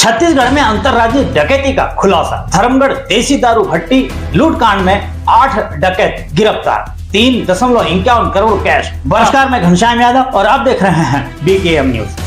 छत्तीसगढ़ में अंतर्राज्यीय डकैती का खुलासा। धर्मगढ़ देसी दारू भट्टी लूटकांड में 8 डकैत गिरफ्तार, 3.51 करोड़ कैश। नमस्कार, मैं घनश्याम यादव और आप देख रहे हैं BKM न्यूज।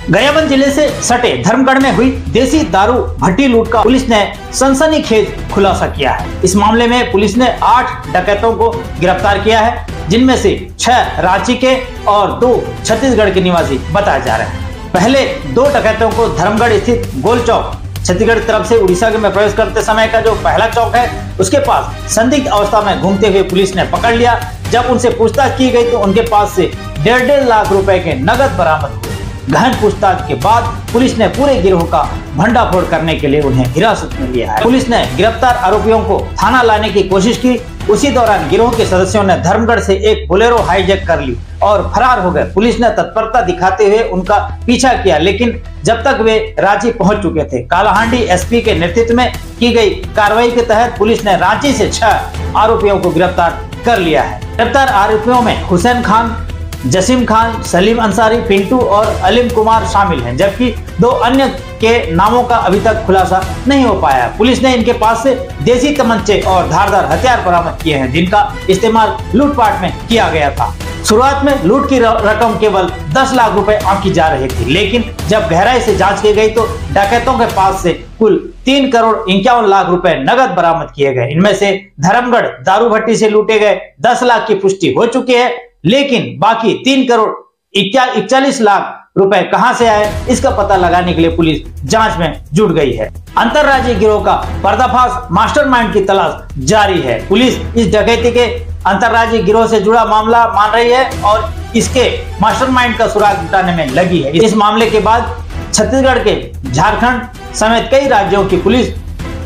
गरियाबंद जिले से सटे धर्मगढ़ में हुई देसी दारू भट्टी लूट का पुलिस ने सनसनीखेज खुलासा किया है। इस मामले में पुलिस ने 8 डकैतों को गिरफ्तार किया है, जिनमें से 6 रांची के और 2 छत्तीसगढ़ के निवासी बताए जा रहे हैं। पहले 2 डकैतों को धर्मगढ़ स्थित गोल चौक, छत्तीसगढ़ की तरफ से उड़ीसा में प्रवेश करते समय का जो पहला चौक है, उसके पास संदिग्ध अवस्था में घूमते हुए पुलिस ने पकड़ लिया। जब उनसे पूछताछ की गई तो उनके पास से 1.5 लाख रुपए के नगद बरामद हुए। गहन पूछताछ के बाद पुलिस ने पूरे गिरोह का भंडाफोड़ करने के लिए उन्हें हिरासत में लिया है। पुलिस ने गिरफ्तार आरोपियों को थाना लाने की कोशिश की। उसी दौरान गिरोह के सदस्यों ने धर्मगढ़ से एक बोलेरो हाईजैक कर ली और फरार हो गए। पुलिस ने तत्परता दिखाते हुए उनका पीछा किया, लेकिन जब तक वे रांची पहुंच चुके थे। कालाहांडी SP के नेतृत्व में की गई कार्रवाई के तहत पुलिस ने रांची से 6 आरोपियों को गिरफ्तार कर लिया है। गिरफ्तार आरोपियों में हुसैन खान, जसीम खान, सलीम अंसारी, पिंटू और अलीम कुमार शामिल हैं, जबकि 2 अन्य के नामों का अभी तक खुलासा नहीं हो पाया। पुलिस ने इनके पास से देसी तमंचे और धारदार हथियार बरामद किए हैं, जिनका इस्तेमाल लूटपाट में किया गया था। शुरुआत में लूट की रकम केवल 10 लाख रुपए आंकी जा रही थी, लेकिन जब गहराई से जांच की गई तो डकैतों के पास से कुल 3 करोड़ 51 लाख रुपए नगद बरामद किए गए। इनमें से धर्मगढ़ दारू भट्टी से लूटे गए 10 लाख की पुष्टि हो चुकी है, लेकिन बाकी 3 करोड़ 41 लाख रुपए कहां से आए, इसका पता लगाने के लिए पुलिस जांच में जुट गई है। अंतरराज्यीय गिरोह का पर्दाफाश, मास्टरमाइंड की तलाश जारी है। पुलिस इस डकैती के अंतरराज्यीय गिरोह से जुड़ा मामला मान रही है और इसके मास्टरमाइंड का सुराग जुटाने में लगी है। इस मामले के बाद छत्तीसगढ़ के झारखंड समेत कई राज्यों की पुलिस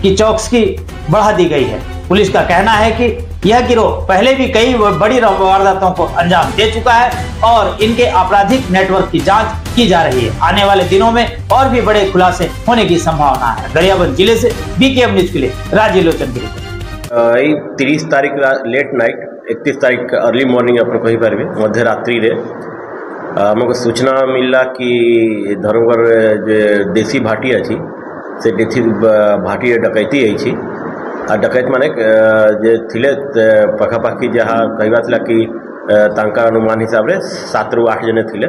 की चौकसी बढ़ा दी गई है। पुलिस का कहना है कि यह गिरोह पहले भी कई बड़ी वारदातों को अंजाम दे चुका है और इनके आपराधिक नेटवर्क की जांच की जा रही है। आने वाले दिनों में और भी बड़े खुलासे होने की संभावना है। गरियाबंद जिले से BKM न्यूज के लिए राजीव लोचन की रिपोर्ट। 30 तारीख लेट नाइट, 31 तारीख अर्ली मॉर्निंग आप कही पारे मध्य रात्रि रे आमको सूचना मिलला कि धर्मगढ़ देसी भाटी अच्छी से देसी भाटी डकैती आई। डकैत माने जे थिले पखापाखि जहाँ कहवा थिला कि तांका अनुमान हिसाब से 7 ରୁ 8 जने थिले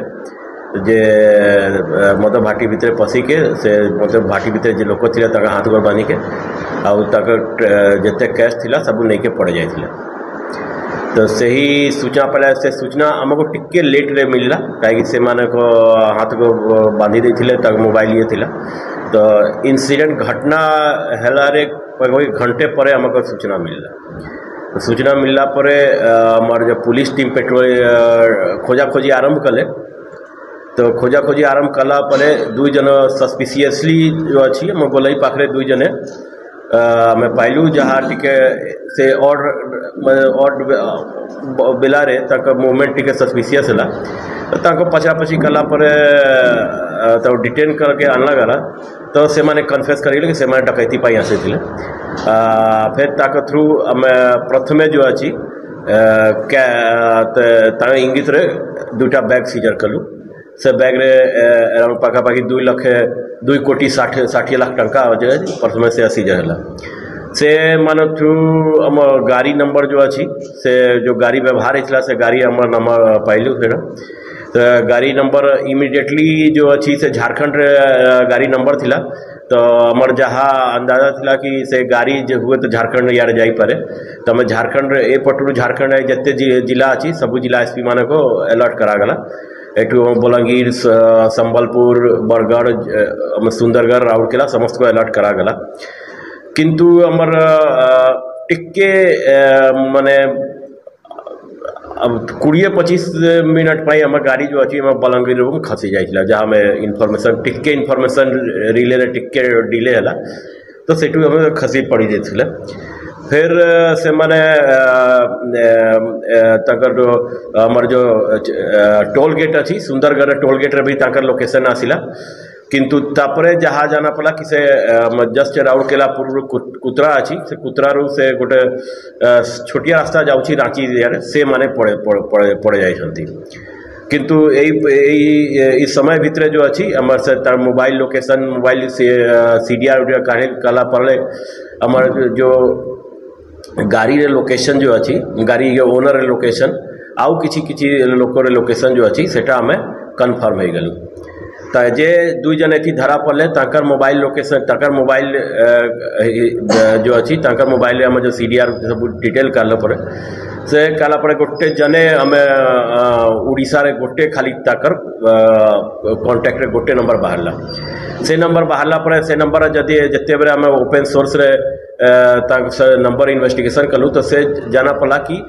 जे मद भाटी भितर पशिके से मद भाटी भितर जे लोक थिले तांका हाथ गोड़ बांधिके आउ ताकर जेते कैश थिला सब नहीं के पड़ जाइथिले। तो सही सूचना पड़ा से सूचना आमको टिके लेट रे मिलला कहीं से माने को हाथ को बांधी देथिले तक मोबाइल ये थिला। तो इंसिडेंट घटना हेला रे कोई घंटे पर आमको सूचना मिलला। सूचना मिलला पर हमार जो पुलिस टीम पेट्रोल खोजा खोजी आरंभ कले। तो खोजा खोजी आरंभ कला पर 2 जन सस्पिशियसली जो अच्छी हम गोलई पाखरे 2 जने मैं पाइलू जहाँ टिके से और बेलारे तक मूवमेंट टिके सस्पिशियस है। तो पचापची कला पर तो डिटेन करके आनला गला। तो से माने कन्फेस करें कि से माने डकैती पाई आसे थिले। फिर ताक थ्रू प्रथमे जो अच्छी क्या इंगित रे 2टा बैग सीजर कलु। से बैग रे अराउंड पाखापाखि 2 कोटी 60 लाख टंका प्रथमे से सीजर है। से मान थ्रू आम गाड़ी नंबर जो अच्छी से जो गाड़ी व्यवहार होता से गाड़ी आम नंबर पाइलु। फिर तो गाड़ी नंबर इमिडिएटली जो अच्छी से झारखंड गाड़ी नंबर थिला। तो हमार जहाँ अंदाजा थिला कि से गाड़ी जो हुए तो झारखंड यार जाई पारे। तो हमें झारखंड ए पटरू झारखंड जिते जिला अच्छी सब जिला SP मान को अलर्ट करा गला। एटू बलांगीर, संबलपुर, बरगढ़, सुंदरगढ़, राउरकेला समस्त को अलर्ट करा गला। किंतु हमार टिके माने अब 20-25 मिनट पर हमार गाड़ी जो अच्छी हमारे बलांगीर खसी जाइला, जहाँ हमें इनफॉर्मेशन टिके इनफॉर्मेशन रिले टिके डिले है। तो सेठू हमें खसी पड़ी जाइए। फिर से माने तकर हमार जो टोल गेट अच्छी सुंदरगढ़ टोल गेट रे भी ताकर लोकेशन आसिला। किंतु तापरे जहाँ जाना पड़ा कि से जस्ट राउरकेला पूर्व कुतरा अच्छी से कुतरा रू से गोटे छोटिया रास्ता जाऊँगी रांची से माने पड़े जाइछंती। किंतु यही समय भितर जो अच्छी आमर से तार मोबाइल लोकेशन मोबाइल सीडीआर कला पड़े आमर जो गाड़ी रे लोकेशन जो अच्छी गाड़ी के ओनर रे लोकेशन आउ किछि लोकर लोकेशन जो अच्छी सेटा हमें कन्फर्म हो गलु तो जे दुई जन एथी धरा पड़े ताकर मोबाइल लोकेशन ताकर मोबाइल जो अच्छी ताकर मोबाइल आम जो सीडीआर सब डिटेल काला पड़े से काला पड़े गोटे जने आम उड़ीसा रे गोटे खाली ताकर कांटेक्ट रे गोटे नंबर बाहरला से नंबर बाहरला पड़े से नंबर जदि जिते बेले आम ओपन सोर्स रे नंबर इन्वेस्टिगेशन कलु तो से जाना पड़ा कि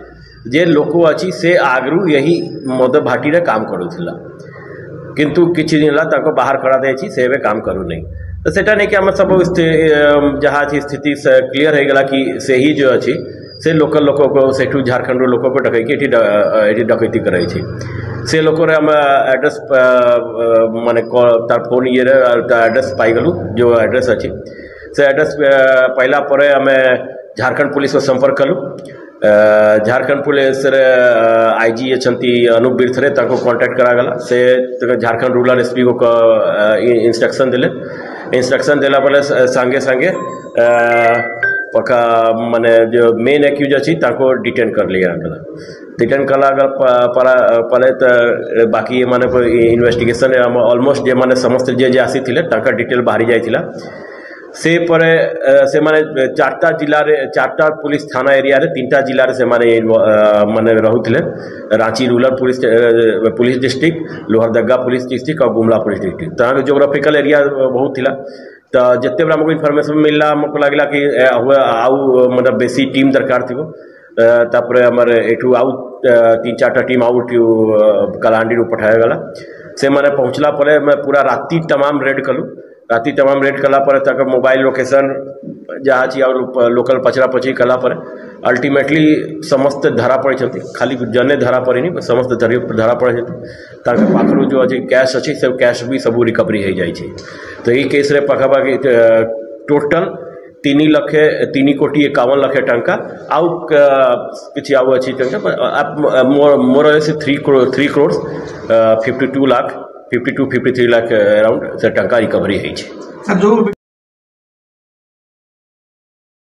जे लोक अच्छी से आगरू यही मद भाटी रे काम करूला किंतु किछि दिन ला ताको बाहर करा देछि से एबे काम करू नहीं तो सेटा नहीं कि हम सब जहाँ स्थिति से क्लियर हो गला कि से ही जो अच्छी से लोकल लोक को सेठू झारखंड लोक को डकैकी डकैती कराई से लोक एड्रेस माने तार फोन ये एड्रेस पाई गलु जो एड्रेस अच्छी से एड्रेस पाइला परे आम झारखंड पुलिस को संपर्क कलु झारखंड पुलिस आईजी अच्छी अनूप बिरथरे कांटेक्ट करागला से झारखंड रूरल एसपी को इंस्ट्रक्शन देला पड़े संगे संगे पक्का माने जो मेन एक्यूज अच्छी डिटेन कर लिया डिटेन कला पड़े तो बाकी ये माने इन्वेस्टिगेशन ऑलमोस्ट जे माने समस्त जे आसी डिटेल बाहरी जाइथिला से परे से माने चारटा पुलिस थाना एरिया रे 3टा जिला रे से माने रहुथिले Ranchi rural police district Lohardaga police district और गुमला पुलिस डिस्ट्रिक्ट तो जोग्राफिकल एरिया बहुत थिला तो जिते बेला हमको इनफॉरमेशन मिलला हमको लगला कि आउ मतलब बेसी टीम दरकार थी तापर हमर एठू आउ 3-4टा टीम आउट कलाहांडी रू पठाया गला से माने पहुंचला परे मैं पूरा राति तमाम रेड कलु राति तमाम रेड कला पर तक मोबाइल लोकेशन जहाँ छी और लोकल पचरा पचरी कला पर अल्टीमेटली समस्त धरा पड़े खाली जने धरा पड़े नहीं समस्त धरा पड़े पाखर जो अच्छे कैश अच्छी सब कैश भी सब रिकवरी हो जाए तो ये केस रे पाखापाखि टोटल 3 कोटी 51 लाख टंका आउ किसी आउ अच्छी टंका मोर 3 करोड़ 52 लाख 52-53 लाख अराउंड से टंका रिकवरी है।